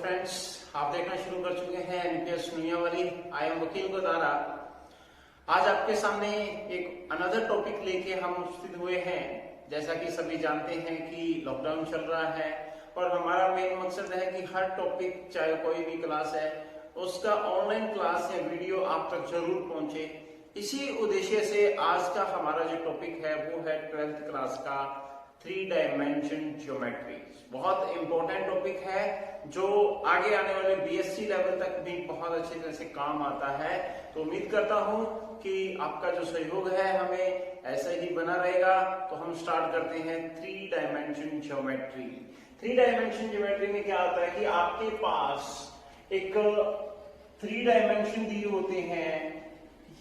Friends, आप देखना शुरू कर चुके हैं एनपीएस दुनिया वाली। आई एम वकील गोदारा। आज आपके सामने एक अनदर टॉपिक लेके हम उपस्थित हुए हैं। जैसा कि सभी जानते हैं कि लॉकडाउन चल रहा है और हमारा मेन मकसद है कि हर टॉपिक, चाहे कोई भी क्लास है, उसका ऑनलाइन क्लास या वीडियो आप तक जरूर पहुंचे। इसी उद्देश्य से आज का हमारा जो टॉपिक है वो है 12th क्लास का 3 डायमेंशन ज्योमेट्री। बहुत इंपॉर्टेंट टॉपिक है जो आगे आने वाले बीएससी लेवल तक भी बहुत अच्छी तरह से काम आता है। तो उम्मीद करता हूं कि आपका जो सहयोग है हमें ऐसा ही बना रहेगा। तो हम स्टार्ट करते हैं 3 डायमेंशन ज्योमेट्री। 3 डायमेंशन ज्योमेट्री में क्या होता है कि आपके पास एक 3 डायमेंशन दिए होते हैं।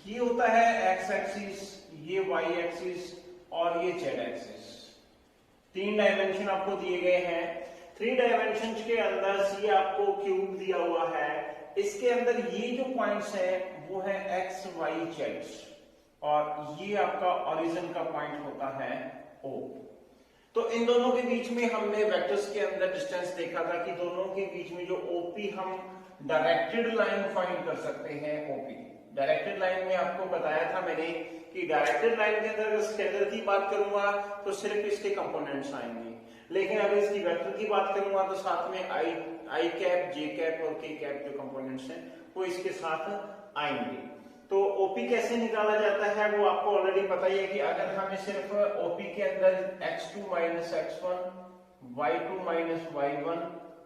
ये होता है एक्स एक्सिस, ये वाई एक्सिस और ये जेड एक्सिस। 3 डायमेंशन आपको दिए गए हैं। 3 डायमेंशन के अंदर ये आपको क्यूब दिया हुआ है। इसके अंदर ये जो पॉइंट्स है वो है एक्स वाई जेड और ये आपका ओरिजिन का पॉइंट होता है ओ। तो इन दोनों के बीच में हमने वेक्टर्स के अंदर डिस्टेंस देखा था कि दोनों के बीच में जो ओपी हम डायरेक्टेड लाइन फाइंड कर सकते हैं। ओपी डायरेक्टेड लाइन में आपको बताया था मैंने कि डायरेक्टेड लाइन के अंदर अगर स्केलर की बात करूंगा तो सिर्फ इसके कंपोनेंट्स आएंगे, लेकिन अगर इसकी वेक्टर की बात करूंगा तो साथ में आई कैप, जे कैप और के कैप जो कंपोनेंट्स हैं वो इसके साथ आएंगे। तो ओपी कैसे निकाला जाता है वो आपको ऑलरेडी पता ही है कि अगर हमें सिर्फ ओपी के अंदर x2 minus x1, y2 minus y1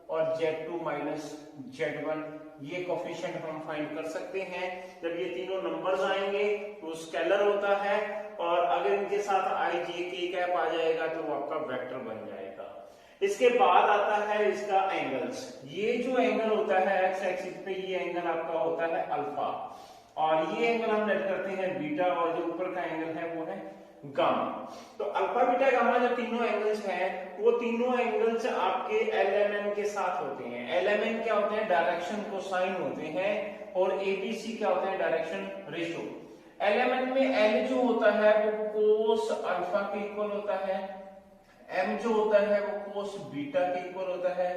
और z2 माइनस z1 ये कोफिशिएंट हम फाइंड कर सकते हैं। जब ये तीनों नंबर्स आएंगे तो स्केलर होता है और अगर इनके साथ आई जे के कैप आ जाएगा तो वो आपका वेक्टर बन जाएगा। इसके बाद आता है इसका एंगल्स। ये जो एंगल होता है एक्स एक्सिस पे, ये एंगल आपका होता है अल्फा और ये एंगल हम लेट करते हैं बीटा और जो ऊपर का एंगल है वो है गामा। तो अल्फा बीटा गामा जो तीनों एंगल्स हैं वो तीनों एंगल्स आपके एलएमएन के साथ होते हैं। एलएमएन क्या होते हैं? डायरेक्शन कोसाइन होते हैं और एबीसी क्या होते हैं? Direction ratio. एलएमएन में एल जो होता है वो कोस अल्फा के इक्वल होता है, एम जो होता है वो कोस बीटा के इक्वल होता है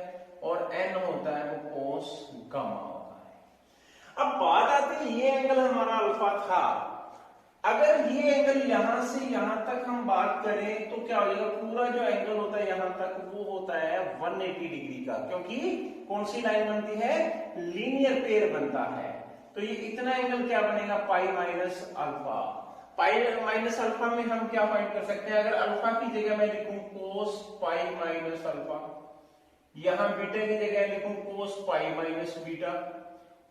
और एन होता है वो कोस गामा होता है। अब बात आती है ये एंगल हमारा अल्फा था। अगर ये एंगल यहां से यहां तक हम बात करें तो क्या हो जाएगा? पूरा जो एंगल होता है यहां तक वो होता है 180 डिग्री का, क्योंकि कौन सी लाइन बनती है? लीनियर पेयर बनता है। तो ये इतना एंगल क्या बनेगा? Pi minus alpha. Pi minus alpha में हम क्या फाइंड कर सकते हैं? अगर अल्फा की जगह मैं लिखूं कोस पाई माइनस अल्फा, यहां बीटा की जगह लिखूं कोस पाई माइनस बीटा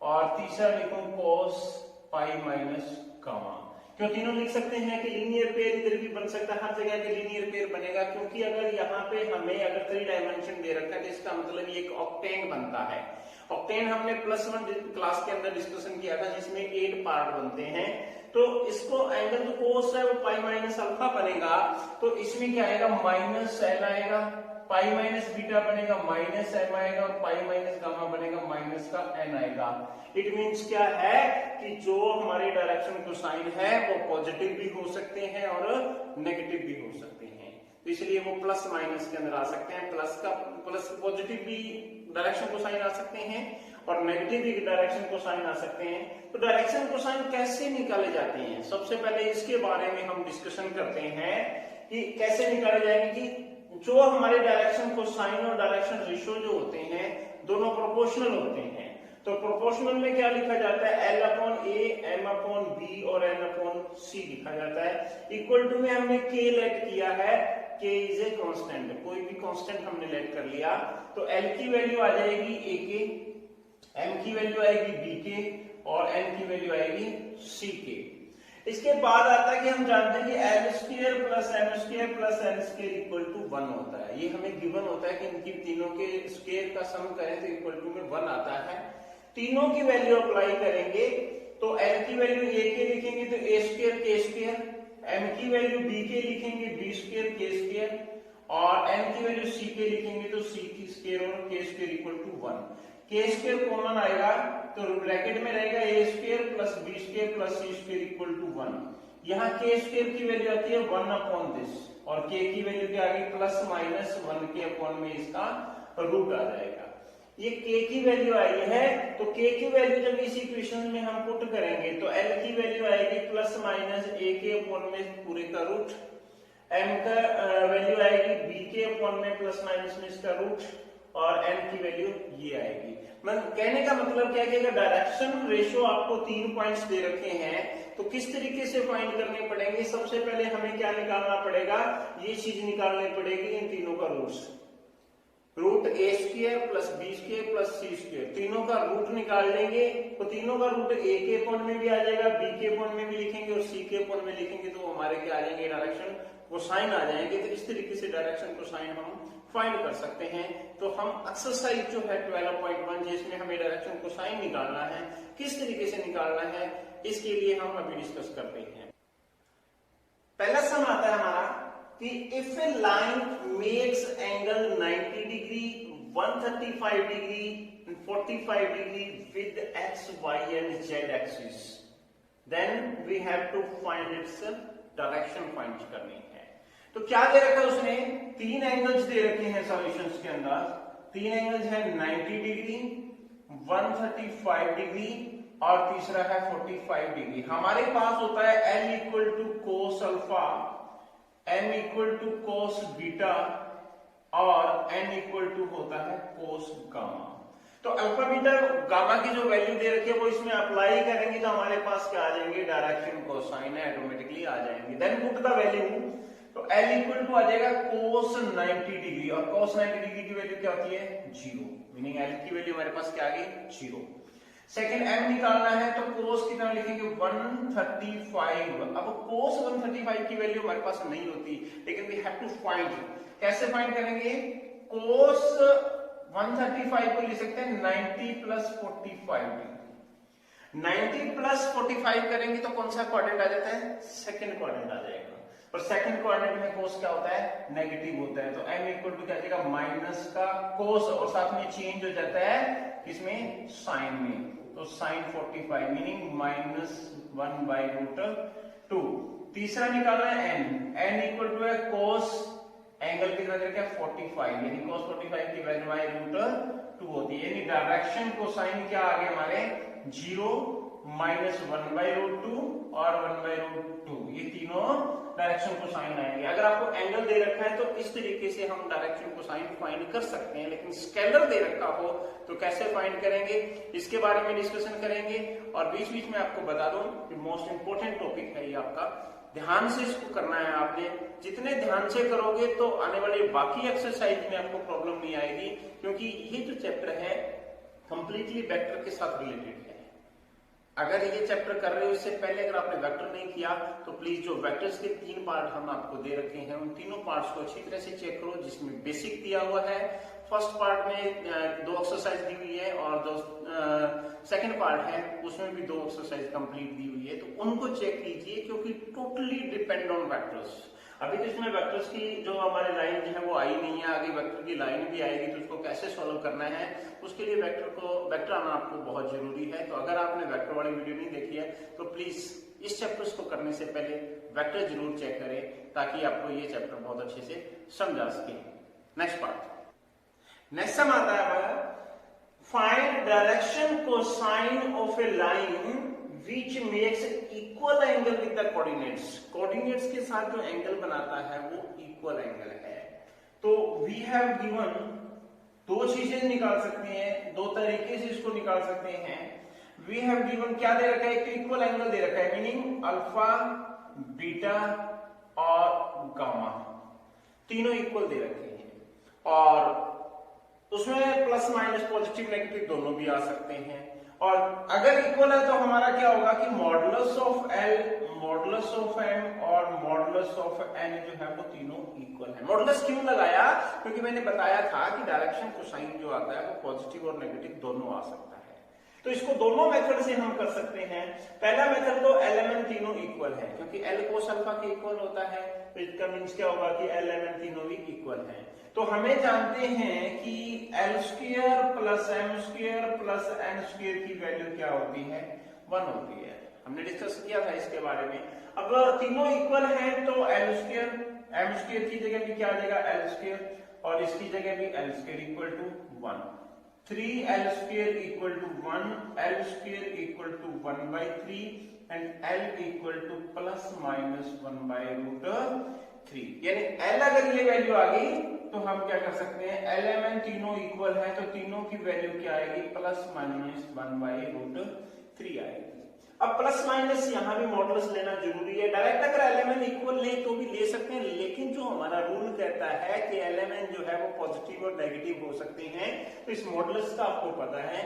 और तीसरा लिखूं कोस पाई माइनस गामा। क्यों तीनों लिख सकते हैं कि लीनियर पेयर इधर भी बन सकता है, हर जगह पे लीनियर पेयर बनेगा, क्योंकि अगर यहाँ पे हमें अगर 3 डायमेंशन दे रखा है तो इसका मतलब ये एक ऑक्टेन बनता है। ऑक्टेन हमने +1 क्लास के अंदर डिस्कशन किया था जिसमें 8 पार्ट बनते हैं। तो इसको एंगल जो कोस है वो पाई माइनस अल्फा बनेगा, तो इसमें क्या आएगा? माइनस एल आएगा, पाई माइनस बीटा बनेगा माइनस एम आएगा और पाई माइनस गामा बनेगा माइनस का एन आएगा। इट मींस क्या है कि जो हमारे डायरेक्शन कोसाइन है वो पॉजिटिव भी हो सकते हैं और नेगेटिव भी हो सकते हैं। तो इसलिए वो प्लस माइनस के अंदर आ सकते हैं। प्लस पॉजिटिव भी डायरेक्शन कोसाइन आ सकते हैं और नेगेटिव भी डायरेक्शन कोसाइन आ सकते हैं। तो डायरेक्शन कोसाइन कैसे निकाले जाते हैं? सबसे पहले इसके बारे में हम डिस्कशन करते हैं कि कैसे निकाले जाएंगे कि जो हमारे डायरेक्शन कोसाइन और डायरेक्शन रेशियो जो होते हैं दोनों प्रोपोर्शनल होते हैं। तो प्रोपोर्शनल में क्या लिखा जाता है? L अपॉन ए, M अपॉन बी और N अपॉन सी लिखा जाता है। इक्वल टू में हमने K लेट किया है, K इज ए कांस्टेंट, कोई भी कांस्टेंट हमने लेट कर लिया। तो L की वैल्यू आ जाएगी A के, M की वैल्यू आएगी B के और N की वैल्यू आएगी C के। इसके बाद आता है कि हम जानते हैं कि L square plus M square plus N square equal to 1 होता है। ये हमें गिवन होता है कि इनकी तीनों के स्क्वायर का सम करें तो इक्वल टू में 1 आता है। तीनों की वैल्यू अप्लाई करेंगे तो L की वैल्यू A के लिखेंगे तो A square K square, M की वैल्यू B के लिखेंगे B स्क्वायर K स्क्वायर और N की वैल्यू C के लिखेंगे तो C की स्क्वायर और K square equal to 1। K square common आएगा तो ब्रैकेट में रहेगा A square plus B square plus C square equal to 1। यहाँ K स्क्वायर की वैल्यू आती है 1 अपॉन दिस और K की वैल्यू क्या आ गई? प्लस माइनस 1 के अपॉन में इसका रूट आ जाएगा। ये k की वैल्यू आई है, तो k की वैल्यू जब इस इक्वेशन में हम पुट करेंगे तो l की वैल्यू आएगी प्लस माइनस a के अपॉन में पूरे का रूट, m का वैल्यू आएगी b के अपॉन में प्लस माइनस में इसका रूट, और n की वैल्यू ये आएगी। मतलब कहने का मतलब क्या है कि अगर डायरेक्शन रेशियो आपको 3 पॉइंट्स दे रखे हैं तो किस तरीके से फाइंड करने पड़ेंगे। सबसे पहले हमें क्या निकालना पड़ेगा, ये चीज निकालनी पड़ेगी इन तीनों का roots, root A square plus B square plus C square, तीनों का रूट निकाल लेंगे तो तीनों का रूट ए के अपॉन में भी आ जाएगा, बी के अपॉन में भी लिखेंगे और सी के अपॉन में लिखेंगे तो हमारे क्या आ जाएंगे, डायरेक्शन कोसाइन आ जाएंगे। तो इस तरीके से डायरेक्शन कोसाइन हम फाइंड कर सकते हैं। तो हम एक्सरसाइज जो है 12.1 जिसमें हमें डायरेक्शन कोसाइन निकालना है, किस तरीके से निकालना है इसके लिए हम अभी डिस्कस करते हैं। पहला सम आता है हमारा कि if a line makes angle 90 degree 135 degree 45 degree with X Y and Z axis, then we have to find its direction find करनी है। तो क्या दे रखा है उसने, तीन एंगल्स दे रखे हैं सॉल्यूशंस के अंदर, तीन एंगल्स है 90 डिग्री 135 डिग्री और तीसरा है 45 डिग्री। हमारे पास होता है L equal to cos alpha, M equal to cos beta और N इक्वल टू होता है कोस गामा। तो अल्फा बीटा गामा की जो वैल्यू दे रखी है वो इसमें अप्लाई करेंगे तो हमारे पास क्या आ जाएंगे, डायरेक्शन कोसाइन ऑटोमेटिकली आ जाएंगे। देन पुट द वैल्यू, तो L इक्वल टू आ जाएगा कोस 90 डिग्री और कोस 90 डिग्री की वैल्यू क्या होती है, 0, मीनिंग L की वैल्यू हमारे पास क्या आ गई, 0। सेकंड M निकालना है तो कोस कितना लिखेंगे, 135। अब कोस 135 की वैल्यू हमारे पास नहीं होती, लेकिन वी हैव टू फाइंड। कैसे फाइंड करेंगे, कोस 135 को लिख सकते हैं 90 प्लस 45 डिग्री। 90 प्लस 45 करेंगे तो कौन सा क्वाड्रेंट आ जाता है, सेकंड क्वाड्रेंट आ जाएगा। और सेकंड क्वाड्रेंट में कोस क्या होता है, नेगेटिव होता है। तो m इक्वल टू क्या आ जाएगा, माइनस का कोस और साथ में चेंज हो जाता है किसमें, साइन में। तो साइन 45 मीनिंग -1/√2। तीसरा निकालना है n इक्वल टू है कोस, एंगल कितना दे रखा है 45, यानी कोस 45 की वैल्यू √2 होती है। यानी डायरेक्शन कोसाइन क्या आ गया हमारे, 0 -1/√2 और 1/√2, ये तीनों डायरेक्शन कोसाइन आएंगे। अगर आपको एंगल दे रखा है तो इस तरीके से हम डायरेक्शन कोसाइन फाइंड कर सकते हैं, लेकिन स्केलर दे रखा हो तो कैसे फाइंड करेंगे इसके बारे में डिस्कशन करेंगे। और बीच बीच में आपको बता दूं कि मोस्ट इंपोर्टेंट टॉपिक है ये आपका, ध्यान से इसको करना है आपने। जितने ध्यान से करोगे तो आने वाले बाकी एक्सरसाइज में आपको प्रॉब्लम नहीं आएगी, क्योंकि ये जो चैप्टर है कंप्लीटली वेक्टर के साथ रिलेटेड है। अगर ये चैप्टर कर रहे हो इससे पहले अगर आपने वेक्टर नहीं किया तो प्लीज जो वेक्टर्स के 3 पार्ट हम आपको दे रखे हैं उन तीनों पार्ट्स को अच्छी तरह से चेक करो, जिसमें बेसिक दिया हुआ है। फर्स्ट पार्ट में 2 एक्सरसाइज दी हुई है और जो सेकंड पार्ट है उसमें भी 2 एक्सरसाइज कंप्लीट दी हुई है, तो उनको चेक कीजिए क्योंकि टोटली डिपेंड ऑन वेक्टर्स। अभी तो इसमें वेक्टर्स की जो हमारे लाइन जो है वो आई नहीं है, आगे वेक्टर की लाइन भी आएगी तो उसको कैसे सॉल्व करना है उसके लिए वेक्टर आना आपको बहुत जरूरी है। तो अगर आपने वेक्टर वाली वीडियो नहीं देखी है तो प्लीज इस चैप्टर्स को करने से पहले वेक्टर जरूर चेक करें ताकि आपको ये चैप्टर बहुत अच्छे से समझा सके। नेक्स्ट पार्ट, नेक्स्ट सम आता है हमारा, find direction cosine of A line which makes equal angle with the coordinates। coordinates के साथ जो एंगल बनाता है वो इक्वल एंगल है। तो we have given 2 चीजें निकाल सकते हैं, 2 तरीके से इसको निकाल सकते हैं। we have given क्या दे रखा है, एक तो इक्वल एंगल दे रखा है, मीनिंग अल्फा बीटा और गामा तीनों इक्वल दे रखे हैं और उसमें प्लस माइनस पॉजिटिव नेगेटिव दोनों भी आ सकते हैं। और अगर इक्वल है तो हमारा क्या होगा कि modulus of L, modulus of M और मॉडुलस ऑफ एन जो है वो तीनों इक्वल है। मॉडुलस क्यों लगाया, क्योंकि मैंने बताया था कि डायरेक्शन कोसाइन जो आता है वो पॉजिटिव और नेगेटिव दोनों आ सकता है। तो इसको दोनों मेथड से हम कर सकते हैं। पहला मेथड तो एल एम एन तीनों इक्वल है, क्योंकि एल कोस अल्फा के इक्वल होता है, तो इसका मीन्स क्या होगा कि एल एम एन तीनों भी इक्वल है। तो हमें जानते हैं कि L square plus M square plus N square की वैल्यू क्या होती है, 1 होती है। हमने डिस्कस किया था इसके बारे में। अब तीनों इक्वल हैं तो एल स्क्वायर एम स्क्वायर की जगह भी क्या आ जाएगा, एल स्क्वायर, और इसकी जगह भी L square equal to 1। 3l square equal to 1, l square equal to 1 by 3 and l equal to plus minus 1 by root 3। यानी l अगर ये वैल्यू आ गई तो हम क्या कर सकते हैं, lmn तीनों इक्वल है तो तीनों की वैल्यू क्या आएगी, प्लस माइनस 1 by root 3 आएगी। अब प्लस माइनस यहाँ भी मॉडुलस लेना जरूरी है। डायरेक्ट अगर एलएमएन इक्वल ले तो भी ले सकते हैं, लेकिन जो हमारा रूल कहता है कि एलएमएन जो है वो पॉजिटिव और नेगेटिव हो सकते हैं, तो इस मॉडुलस का आपको पता है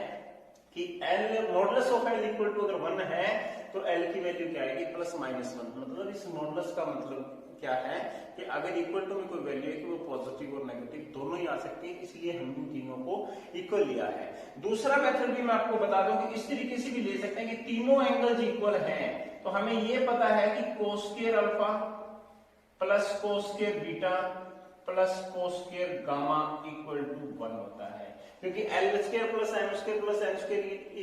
कि L modulus of L equal to अगर 1 है तो एल की वैल्यू क्या आएगी, प्लस माइनस 1। मतलब इस मॉडुलस का मतलब क्या है कि अगर इक्वल टू में कोई वैल्यू है कि वो पॉजिटिव और नेगेटिव दोनों ही आ सकती है, इसलिए हमने तीनों को इक्वल लिया है। दूसरा मेथड भी मैं आपको बता दूं कि इस तरीके से भी ले सकते हैं कि तीनों एंगल्स इक्वल हैं, तो हमें ये पता है कि cos square alpha plus cos square beta plus cos square gamma equal to 1 होता है, क्योंकि L square plus M square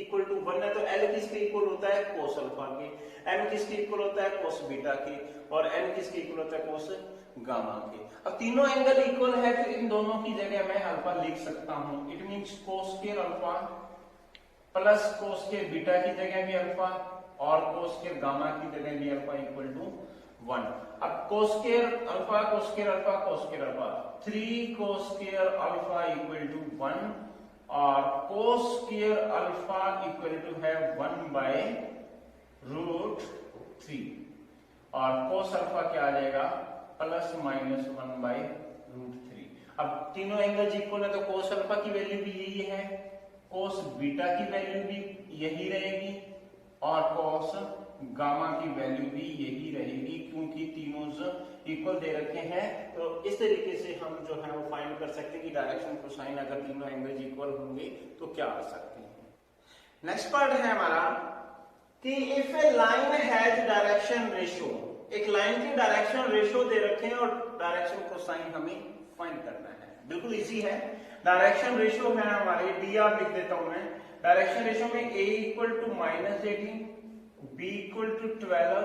equal to 1 है, तो एल किसके इक्वल होता है, कोस अल्फा के, एम किसके इक्वल होता है, कोस बीटा के, और एन किसके इक्वल होता है, कोस गामा के। अब तीनों एंगल इक्वल है तो इन दोनों की जगह मैं अल्फा लिख सकता हूं। It means cos square alpha plus cos square beta की जगह भी अल्फा और कोस स्क्वायर गामा की जगह भी अल्फा इक्वल टू 1। अब cos square alpha cos square alpha cos square alpha 3 cos square alpha equal to 1 और cos square alpha equal to है 1 बाय रूट 3 और कोस अल्फा क्या आ जाएगा, प्लस माइनस 1 बाय रूट 3। अब तीनों एंगल्स इक्वल है तो कोस अल्फा की वैल्यू भी यही है, कोस बीटा की वैल्यू भी यही रहेगी और कोस गामा की वैल्यू भी यही रहेगी, क्योंकि तीनों इक्वल दे रखे हैं। तो इस तरीके से हम जो है वो फाइंड कर सकते हैं कि डायरेक्शन कोसाइन अगर तीनों एंगल्स इक्वल होंगे तो क्या आ सकते हैं। नेक्स्ट पार्ट है हमारा कि if a line has direction ratio, एक लाइन की डायरेक्शन रेशियो दे रखे हैं और डायरेक्शन कोसाइन हमें फाइंड करना है। बिल्कुल इजी है। डायरेक्शन रेशियो है हमारे डी, आप लिख देता हूं मैं। डायरेक्शन रेशियो में a equal to -18, b equal to 12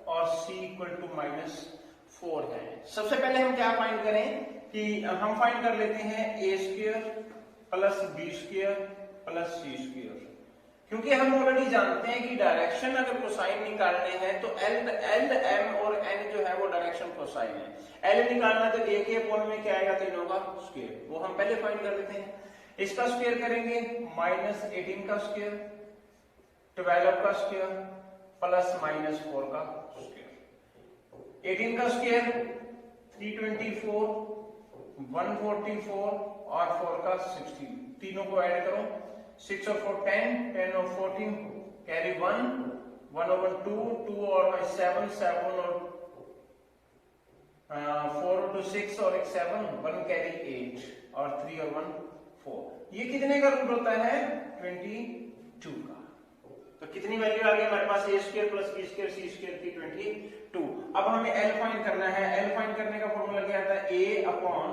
और c इक्वल टू -4 है। सबसे पहले हम क्या फाइंड करें कि हम फाइंड कर लेते हैं a square plus b square plus c square, क्योंकि हम ऑलरेडी जानते हैं कि डायरेक्शन अगर कोसाइन निकालने हैं तो एल एम और एन जो है वो डायरेक्शन कोसाइन है। एल निकालना तो ए के अपॉन में क्या आएगा, तीनों का स्क्वायर, वो हम पहले फाइंड कर लेते हैं। इसका स्क्वायर करेंगे -18 का स्क्वायर 12 का स्क्वायर प्लस -4 का स्क्वायर। 18 का स्क्वायर 324 144 और 4 का 16, तीनों को ऐड करो, 6 और 4 10, 10 और 14 कैरी 1, 1 over 2, 2 और 7, 7 और 4 और 2 6 और 1 7, 1 कैरी 8 और 3 और 1 4। ये कितने का रूट होता है, 22 का। तो कितनी वैल्यू आ गई हमारे पास, a square plus b square c square की 22। अब हमें l फाइंड करना है। l फाइंड करने का फॉर्मूला क्या आता है, a upon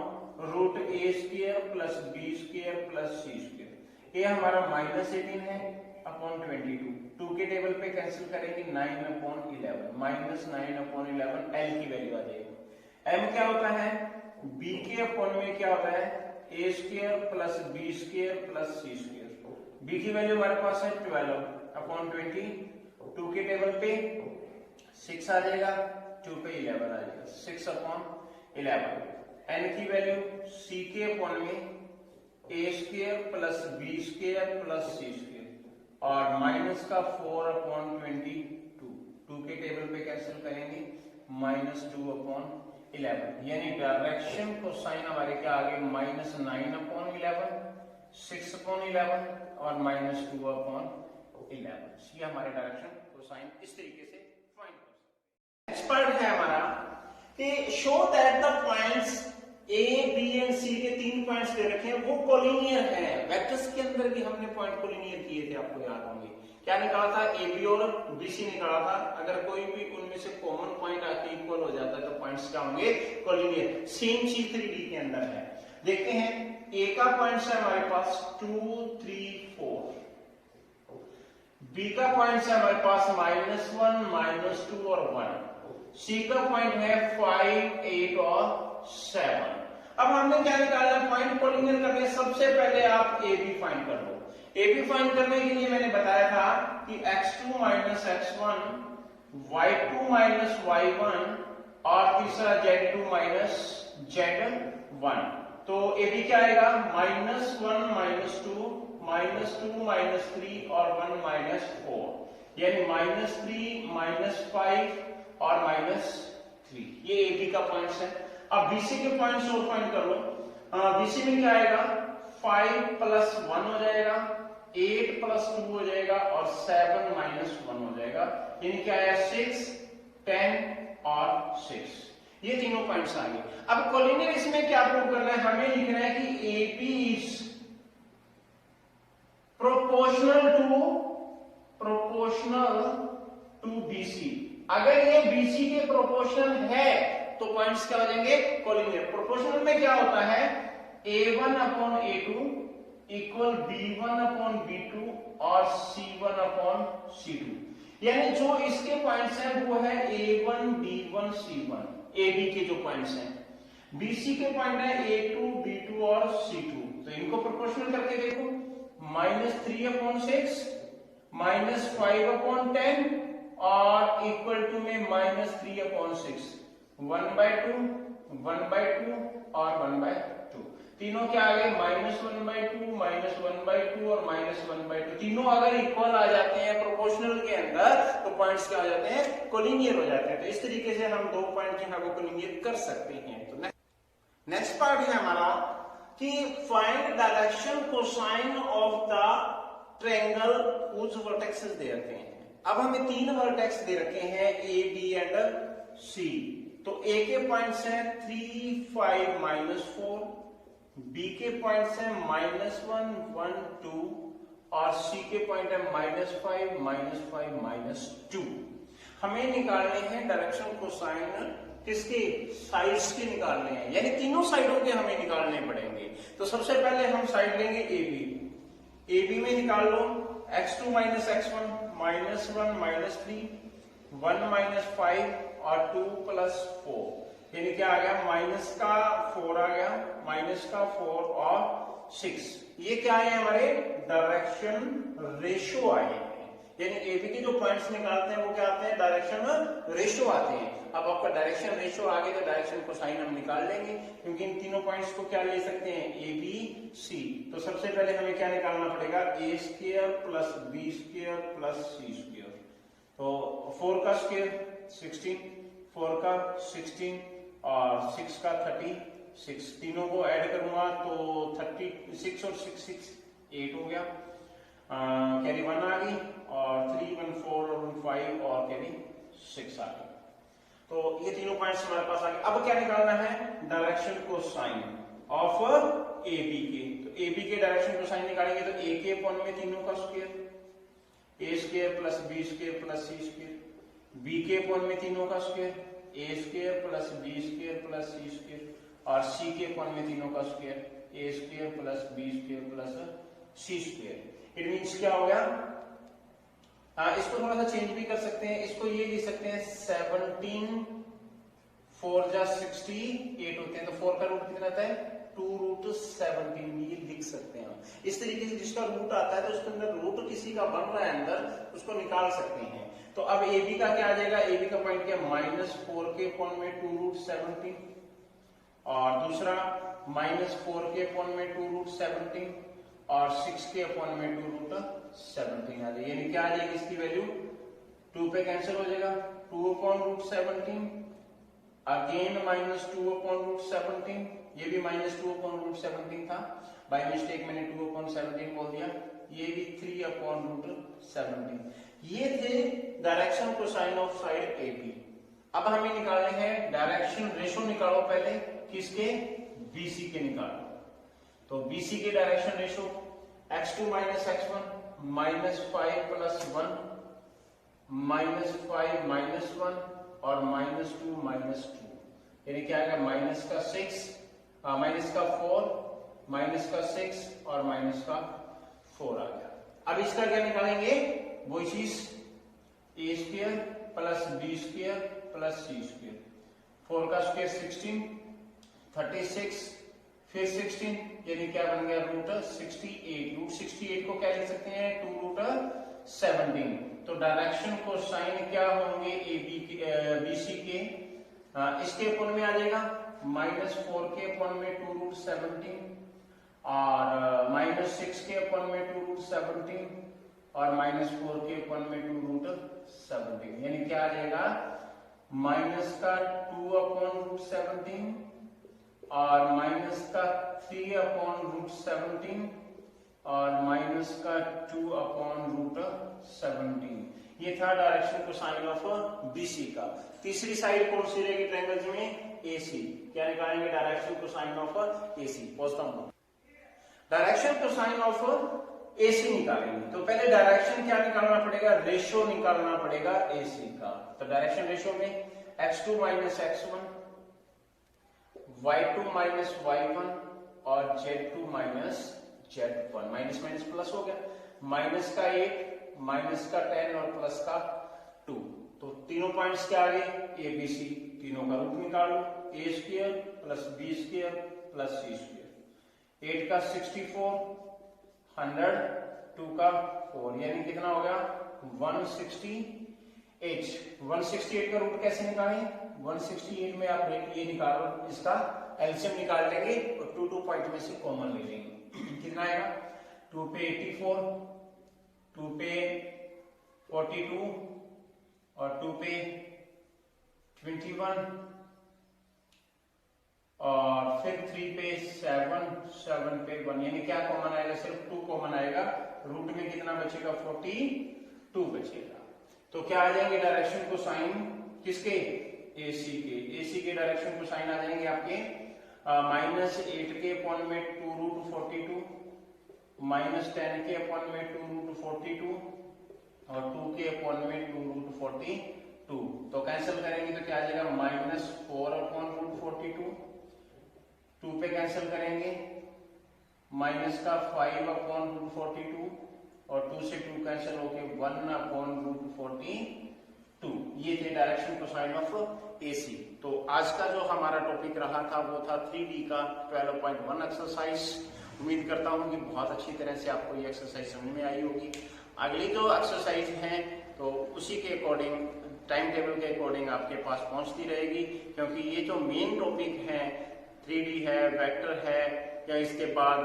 root a square plus b square plus c square. ये हमारा -18 है अपॉन 22, 2 के टेबल पे कैंसिल करेंगे 9 अपॉन 11, -9 अपॉन 11 एल की वैल्यू आ जाएगी। एम क्या होता है, बी के अपॉन में क्या होता है, A square plus B square plus C square. B की वैल्यू हमारे पास है 12 अपॉन 20, 2 के टेबल पे 6 आ जाएगा, 2 पे 11 आ जाएगा, 6 अपॉन 11। एन की वैल्यू सी के अपॉन में A square plus B square plus C square और माइनस का 4 अपॉन 22, 2 के टेबल पे कैंसिल करेंगे -2 अपॉन 11। यानी डायरेक्शन कोसाइन हमारे क्या आ गए, -9 अपॉन 11, 6 अपॉन 11 और -2 अपॉन 11। ये हमारे डायरेक्शन कोसाइन इस तरीके से फाइंड कर सकते हैं। नेक्स्ट पार्ट है हमारा कि show that the points A B and C के 3 पॉइंट्स दे रखे हैं वो कोलिनियर हैं। वेक्टर्स के अंदर भी हमने पॉइंट कोलिनियर किए थे, आपको याद होंगे। क्या निकाला था, ए बी और बी सी निकाला था। अगर कोई भी उनमें से कॉमन पॉइंट आके इक्वल हो जाता है तो पॉइंट्स क्या होंगे, कोलिनियर। सेम चीज 3D के अंदर है। देखते हैं, ए का पॉइंट्स है हमारे पास 2 3 4, बी का पॉइंट्स है हमारे पास -1 -2 और 1, सी का पॉइंट है 5 8 और 7। अब हमने आपने क्या निकालना है, पॉइंट कोलिनियर करने सबसे पहले आप ए बी फाइंड कर लो। ए बी फाइंड करने के लिए मैंने बताया था कि x2 minus x1, y2 minus y1 और तीसरा z2 माइनस z1। तो ए बी क्या आएगा, -1 -2 -2 -3 और 1 -4, यानी -3 -5 और -3। ये ए बी का पॉइंट्स है। अब बीसी के पॉइंट्स और फाइंड कर लो। बीसी में क्या आएगा, 5 + 1 हो जाएगा, 8 + 2 हो जाएगा और 7 - 1 हो जाएगा, यानी क्या है 6, 10 और 6। ये तीनों पॉइंट्स आ गए। अब कोलिनियर इसमें क्या प्रूव करना है, हमें लिखना है कि A B is proportional to BC. अगर ये बीसी के प्रोपोर्शनल है तो पॉइंट्स क्या हो जाएंगे, कोलिनियर। प्रोपोर्शनल में क्या होता है, a1/a2 इक्वल b1/b2 और c1/c2, यानी जो इसके पॉइंट्स हैं वो है a1 b1 c1, ab के जो पॉइंट्स हैं। bc के पॉइंट है a2 b2 और c2, तो इनको प्रोपोर्शनल करके देखो, -3/6 -5/10 और इक्वल टू में -3/6, 1/2 1/2 और 1/2। तीनों क्या आ गए, -1/2 -1/2 और -1/2। तीनों अगर इक्वल आ जाते हैं प्रोपोर्शनल के अंदर तो पॉइंट्स क्या हो जाते हैं, कोलिनियर हो जाते हैं। तो इस तरीके से हम दो पॉइंट जो है वो कोलिनियर कर सकते हैं। तो नेक्स्ट पार्ट है हमारा कि find direction cosine of the triangle whose vertexes दे रखे हैं। अब हमें 3 वर्टेक्स दे रखे हैं ए बी एंड सी। तो ए के पॉइंट्स हैं 3 5 -4, बी के पॉइंट्स हैं -1 1 2 और सी के पॉइंट है -5 -5 -2। हमें निकालने हैं डायरेक्शन कोसाइन किसके, साइड्स के निकालने हैं, यानी तीनों साइडों के हमें निकालने पड़ेंगे। तो सबसे पहले हम साइड लेंगे ए बी। ए बी में निकाल लो x2 माइनस x1 -1 -3 1 -5 और 2 + 4, यानी क्या आ गया, -4 आ गया, -4 और 6। ये क्या है, हमारे डायरेक्शन रेशो आए हैं। यानी एबी के जो पॉइंट्स निकालते हैं वो क्या आते हैं, डायरेक्शन रेशो आते हैं। अब आपका डायरेक्शन रेशो आ गया तो डायरेक्शन कोसाइन हम निकाल लेंगे, क्योंकि इन तीनों पॉइंट्स को क्या ले सकते हैं, ए बी सी। तो सबसे पहले हमें क्या निकालना पड़ेगा, a² + b² + c²। तो 4 का स्क्वायर 16, 4 का 16 और 6 का 36, तीनों को ऐड करूंगा तो 36 और 6 8 हो गया, कैरी 1 आ गई और 3 1 4 और 5 और कैरी 6 आ गई। तो ये तीनों पॉइंट्स हमारे पास आ गए। अब क्या निकालना है, direction cosine of A B के। तो ए बी के डायरेक्शन कोसाइन निकालेंगे तो ए के अपॉन में तीनों का square, a² + b² + c², B के अपॉन में तीनों का स्क्वायर, a² + b² + c² और सी के अपॉन में तीनों का square, a² + b² + c²। It means क्या हो गया, इसको थोड़ा सा चेंज भी कर सकते हैं, इसको ये लिख सकते हैं 17 4 जा 68 होते हैं, तो 4 का रूट कितना आता है, 2√17, ये लिख सकते हैं। इस तरीके से जिसका रूट आता है तो उसके अंदर रूट किसी का बन रहा है अंदर, उसको निकाल सकते हैं। तो अब ए बी का क्या आ जाएगा, ए बी का पॉइंट क्या, -4 के अपॉन में 2√17 और दूसरा -4 के अपॉन में 2√17 और 6 के अपॉन में 2√17 आ जाएगी। यानी क्या आ जाएगी इसकी वैल्यू, 2 पे कैंसिल हो जाएगा, 2/√17 अगेन -2/√17, ये भी -2/√17 था, बाय मिस्टेक मैंने 2/17 बोल दिया, ये भी 3/√17। ये थे direction cosine of side A B. अब हमें निकालने हैं डायरेक्शन रेशो, निकालो पहले किसके, बीसी के निकालो। तो बीसी के direction ratio x2 minus x1 -5 + 1 -5 -1 और -2 -2, यानी क्या आएगा, -6 -4 -6 और -4 आ गया। अब इसका क्या निकालेंगे, वो चीज a² + b² + c²। 4 का स्क्वायर 16, 36, फिर 16 यानी क्या बन गया रूट 68। रूट 68 को क्या लिख सकते हैं 2 रूट 17। तो डायरेक्शन को साइन क्या होंगे बीसी के, इसके अपन में आ जाएगा -4 के अपन में 2 रूट 17 और -6 के अपन में 2 रूट 17 और -4 के अपन में 2 रूट 17 यानी क्या आ जाएगा माइनस का 2 अपॉन रूट 17 और माइनस का 3 अपॉन रूट 17 और माइनस का 2 अपॉन रूट 17। ये था डायरेक्शन कोसाइन ऑफ बीसी का। तीसरी साइड कौन सी रहेगी ट्रायंगल में एसी। क्या निकालेंगे डायरेक्शन कोसाइन ऑफ एसी। पहुंचता हूं डायरेक्शन कोसाइन ऑफ एसी निकालेंगे तो पहले डायरेक्शन क्या निकालना पड़ेगा रेशियो निकालना पड़ेगा एसी का। तो डायरेक्शन रेशियो में x2 minus x1 y2 minus y1 और z2 minus z1। Minus minus plus हो गया, माइनस का 8 माइनस का 10 और प्लस का 2। तो तीनों पॉइंट्स क्या आ गए ए बी सी। तीनों का रूट निकाल लो A square plus B square plus C square. 8 का 64 100 2 का 4 यानी कितना हो गया 168। 168 का रूट कैसे निकालें 168 में आप ये निकालो इसका एलसीएम निकाल लेंगे और 2 पॉइंट में से कॉमन ले लेंगे। कितना आएगा 2 पे 84 2 पे 42 और 2 पे 21 और फिर 3 पे 7 पे 1 यानी क्या कॉमन आएगा सिर्फ 2 कॉमन आएगा। रूट में कितना बचेगा 42 बचेगा। तो क्या आ जाएंगे डायरेक्शन को साइन किसके एसी के डायरेक्शन को साइन आ जाएंगे आपके -8 के अपॉन में 2 रूट 42 -10 के अपॉन में 2 रूट 42 और 2 के अपॉन में 2 रूट 42। तो कैंसिल करेंगे तो क्या आ जाएगा -4 अपॉन रूट 42। 2 पे कैंसिल करेंगे माइनस का 5 अपॉन रूट 42 और 2 से 2 कैंसिल होके 1 अपॉन रूट 42। ये थे डायरेक्शन कोसाइन ऑफ एसी। तो आज का जो हमारा टॉपिक रहा था वो था 3D का 12.1 एक्सरसाइज। उम्मीद करता हूँ कि बहुत अच्छी तरह से आपको ये एक्सरसाइज समझ में आई होगी। अगली जो एक्सरसाइज है तो उसी के अकॉर्डिंग टाइम टेबल के अकॉर्डिंग आपके पास पहुंचती रहेगी, क्योंकि ये जो मेन टॉपिक है 3D है, वेक्टर है, या इसके बाद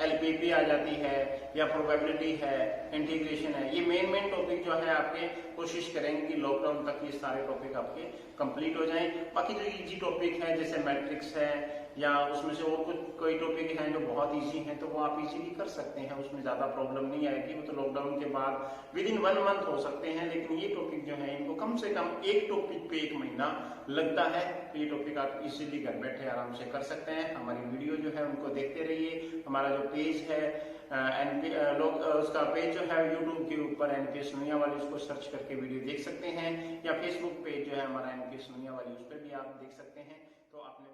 एलपीपी आ जाती है, या प्रोबेबिलिटी है, इंटीग्रेशन है, ये मेन टॉपिक जो है आपके कोशिश करेंगे कि लॉकडाउन तक ये सारे टॉपिक आपके कंप्लीट हो जाएं। बाकी जो इजी टॉपिक है जैसे मैट्रिक्स है या उसमें से और कुछ कोई टॉपिक हैं जो बहुत इजी हैं तो वो आप इजीली कर सकते हैं, उसमें ज्यादा प्रॉब्लम नहीं आएगी। वो तो लॉकडाउन के बाद विद इन 1 मंथ हो सकते हैं, लेकिन ये टॉपिक जो है इनको कम से कम एक टॉपिक पे 1 महीना लगता है। तो ये टॉपिक आप इजीली घर बैठे आराम से कर सकते हैं। हमारी वीडियो जो है उनको देखते रहिए। हमारा जो पेज है उसका पेज जो है यूट्यूब के ऊपर एनपीएस नोनिया वाली, उसको सर्च करके वीडियो देख सकते हैं, या फेसबुक पेज जो है हमारा एनपीएस नोनिया वाली, उस पर भी आप देख सकते हैं। तो आपने